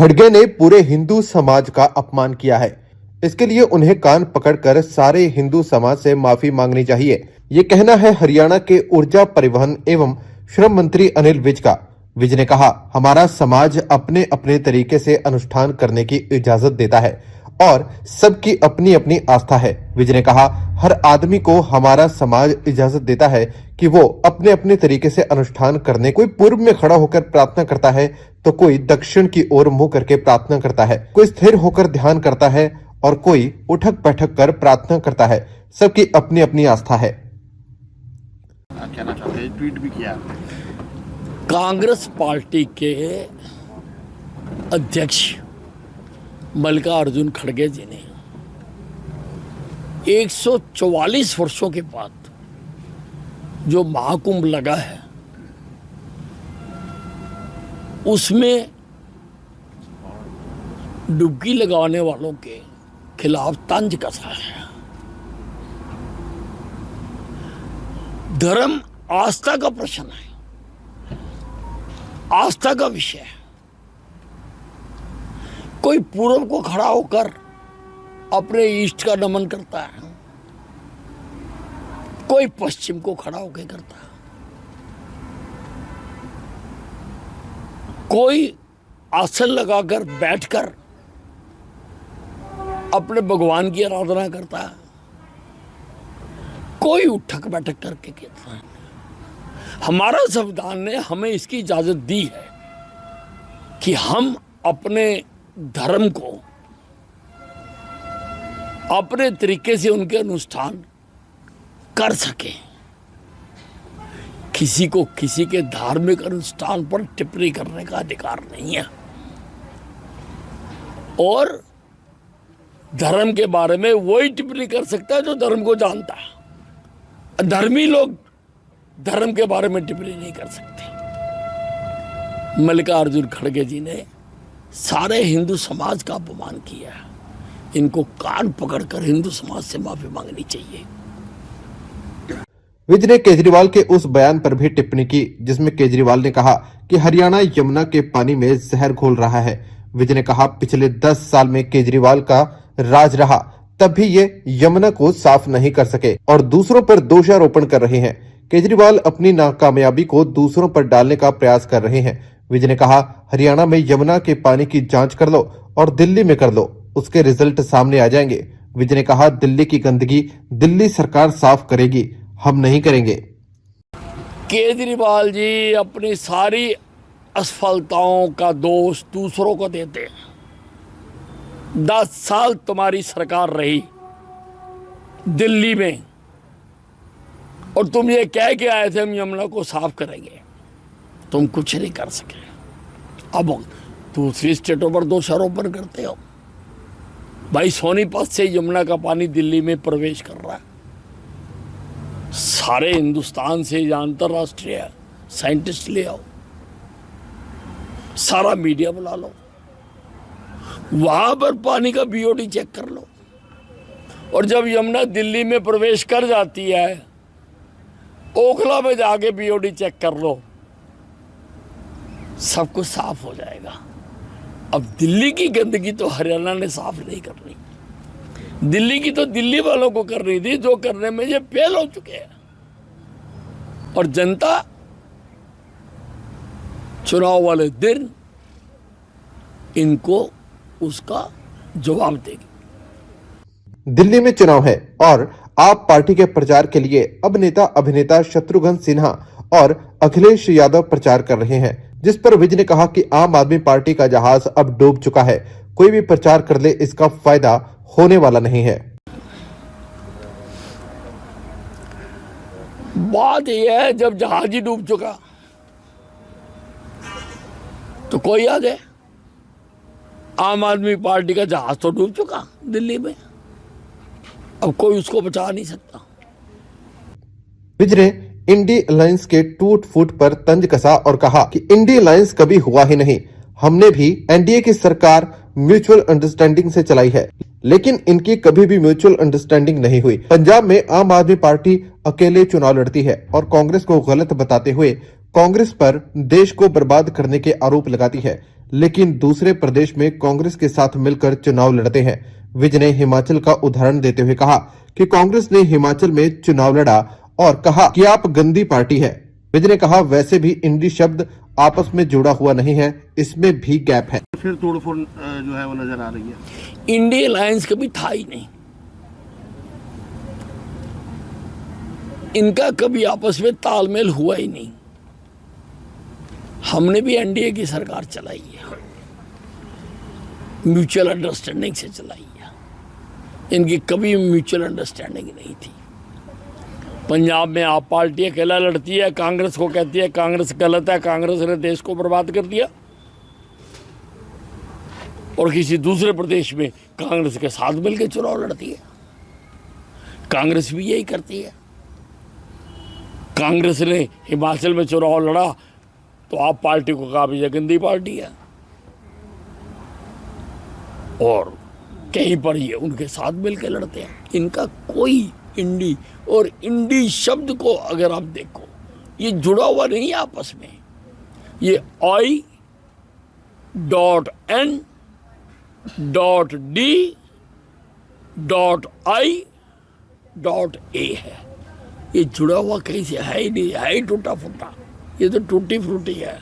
खड़गे ने पूरे हिंदू समाज का अपमान किया है। इसके लिए उन्हें कान पकड़कर सारे हिंदू समाज से माफी मांगनी चाहिए। ये कहना है हरियाणा के ऊर्जा, परिवहन एवं श्रम मंत्री अनिल विज का। विज ने कहा, हमारा समाज अपने अपने तरीके से अनुष्ठान करने की इजाजत देता है और सबकी अपनी अपनी आस्था है। विज ने कहा, हर आदमी को हमारा समाज इजाजत देता है कि वो अपने अपने तरीके से अनुष्ठान करने। कोई पूर्व में खड़ा होकर प्रार्थना करता है तो कोई दक्षिण की ओर मुंह करके प्रार्थना करता है, कोई स्थिर होकर ध्यान करता है और कोई उठक बैठक कर प्रार्थना करता है। सबकी अपनी अपनी आस्था है। कहना चाहते हैं, ट्वीट भी किया। कांग्रेस पार्टी के अध्यक्ष मल्लिकार्जुन खड़गे जी ने 144 वर्षों के बाद जो महाकुंभ लगा है उसमें डुबकी लगाने वालों के खिलाफ तंज कसा है। धर्म आस्था का प्रश्न है, आस्था का विषय है। कोई पूर्व को खड़ा होकर अपने ईष्ट का नमन करता है, कोई पश्चिम को खड़ा होकर करता है, कोई आसन लगाकर बैठकर अपने भगवान की आराधना करता है, कोई उठक बैठक करके कहता है। हमारा संविधान ने हमें इसकी इजाजत दी है कि हम अपने धर्म को अपने तरीके से उनके अनुष्ठान कर सकें। किसी को किसी के धार्मिक अनुष्ठान पर टिप्पणी करने का अधिकार नहीं है और धर्म के बारे में वही टिप्पणी कर सकता है जो धर्म को जानता है। धर्मी लोग धर्म के बारे में टिप्पणी नहीं कर सकते। मल्लिकार्जुन खड़गे जी ने सारे हिंदू समाज का अपमान किया। इनको कान पकड़कर हिंदू समाज से माफी मांगनी चाहिए। विज ने केजरीवाल के उस बयान पर भी टिप्पणी की जिसमें केजरीवाल ने कहा कि हरियाणा यमुना के पानी में जहर घोल रहा है। विज ने कहा, पिछले 10 साल में केजरीवाल का राज रहा, तब भी ये यमुना को साफ नहीं कर सके और दूसरों पर दोषारोपण कर रहे हैं। केजरीवाल अपनी नाकामयाबी को दूसरों पर डालने का प्रयास कर रहे हैं। विज ने कहा, हरियाणा में यमुना के पानी की जांच कर लो और दिल्ली में कर लो, उसके रिजल्ट सामने आ जाएंगे। विज ने कहा, दिल्ली की गंदगी दिल्ली सरकार साफ करेगी, हम नहीं करेंगे। केजरीवाल जी अपनी सारी असफलताओं का दोष दूसरों को देते हैं। 10 साल तुम्हारी सरकार रही दिल्ली में और तुम ये कह के आए थे हम यमुना को साफ करेंगे, तुम कुछ नहीं कर सके। अब दूसरी स्टेटों पर दोषारोपण करते हो। भाई, सोनीपत से यमुना का पानी दिल्ली में प्रवेश कर रहा है। सारे हिंदुस्तान से अंतरराष्ट्रीय साइंटिस्ट ले आओ, सारा मीडिया बुला लो, वहां पर पानी का बीओडी चेक कर लो और जब यमुना दिल्ली में प्रवेश कर जाती है ओखला में जाके बीओडी चेक कर लो, सब कुछ साफ हो जाएगा। अब दिल्ली की गंदगी तो हरियाणा ने साफ नहीं करनी, दिल्ली की तो दिल्ली वालों को करनी थी, जो करने में ये फेल हो चुके हैं और जनता चुनाव वाले दिन इनको उसका जवाब देगी। दिल्ली में चुनाव है और आप पार्टी के प्रचार के लिए अब नेता अभिनेता शत्रुघ्न सिन्हा और अखिलेश यादव प्रचार कर रहे हैं, जिस पर विज ने कहा कि आम आदमी पार्टी का जहाज अब डूब चुका है, कोई भी प्रचार कर ले इसका फायदा होने वाला नहीं है। बात यह है, जब जहाज ही डूब चुका तो कोई आ जाए। आम आदमी पार्टी का जहाज तो डूब चुका दिल्ली में, अब कोई उसको बचा नहीं सकता। विज ने इंडी अलायंस के टूट फूट पर तंज कसा और कहा कि इंडी अलायंस कभी हुआ ही नहीं, हमने भी एनडीए की सरकार म्यूचुअल अंडरस्टैंडिंग से चलाई है, लेकिन इनकी कभी भी म्यूचुअल अंडरस्टैंडिंग नहीं हुई। पंजाब में आम आदमी पार्टी अकेले चुनाव लड़ती है और कांग्रेस को गलत बताते हुए कांग्रेस पर देश को बर्बाद करने के आरोप लगाती है, लेकिन दूसरे प्रदेश में कांग्रेस के साथ मिलकर चुनाव लड़ते हैं। विज ने हिमाचल का उदाहरण देते हुए कहा कि कांग्रेस ने हिमाचल में चुनाव लड़ा और कहा कि आप गंदी पार्टी है। विज ने कहा वैसे भी इंडी शब्द आपस में जुड़ा हुआ नहीं है, इसमें भी गैप है। फिर तोड़फोड़ जो है वो नजर आ रही है। इंडी अलायंस कभी था ही नहीं, इनका कभी आपस में तालमेल हुआ ही नहीं। हमने भी एनडीए की सरकार चलाई है, म्यूचुअल अंडरस्टैंडिंग से चलाई है, इनकी कभी म्यूचुअल अंडरस्टैंडिंग नहीं थी। पंजाब में आप पार्टी अकेला लड़ती है, कांग्रेस को कहती है कांग्रेस गलत है, कांग्रेस ने देश को बर्बाद कर दिया, और किसी दूसरे प्रदेश में कांग्रेस के साथ मिलकर चुनाव लड़ती है। कांग्रेस भी यही करती है। कांग्रेस ने हिमाचल में चुनाव लड़ा तो आप पार्टी को कहा भी गंदी पार्टी है, और कहीं पर ये उनके साथ मिलकर लड़ते हैं। इनका कोई इंडी और इंडी शब्द को अगर आप देखो, ये जुड़ा हुआ नहीं है आपस में। ये I.N.D.I.A है। ये जुड़ा हुआ कहीं से है ही नहीं, है ही टूटा फूटा। ये तो टूटी फ्रूटी है।